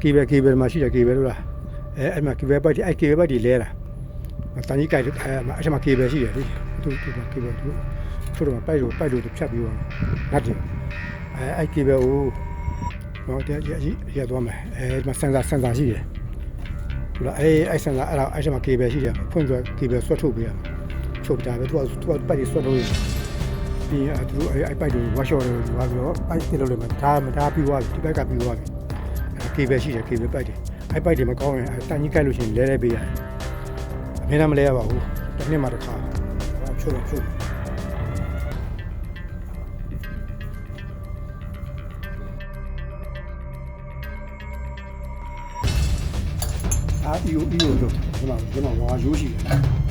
ကေဘယ်မှာရှိတယ်ကေဘယ်လို့လားအဲ့မှာကေဘယ်ပိုက်အဲ့ကေဘယ်ပိုက်ဒီလဲတာတန်ကြီးကြိုက်အဲ့မှာကေဘယ်ရှိတယ်လေသူကေဘယ်သူဆိုတော့ပိုက်လို့ဖြတ်ပြီးသွားငတ်တယ်အဲ့ကေဘယ်ကိုတော့တရားကြီးရသွားမယ်အဲ့မှာစင်စာရှိတယ်သူကအဲ့စင်စာအဲ့မှာကေဘယ်ရှိတယ်ဖွင့်ဆိုကေဘယ်ဆွတ်ထုတ်ပေးရမှာချုပ်တာပဲသူကပိုက်တွေဆွတ်လို့ပြီးသူအဲ့ပိုက်တွေဝါရှော့တွေဝါပြီးတော့ပိုက်တင်လို့လည်းမထားပြီးသွားပြီဒီဘက်ကပြီးသွားပြီကေဘယ်ရှိတယ်ကေဘယ်ပိုက်တွေအဲ့ပိုက်တွေမကောင်းရင်တန်ကြီးကြိုက်လို့ရှိရင်လဲပေးရတယ်အများနဲ့မလဲရပါဘူးတစ်နှစ်မှတစ်ခါချုပ်အီယိုတို့ဒီမှာဝါရိုးရှိတယ်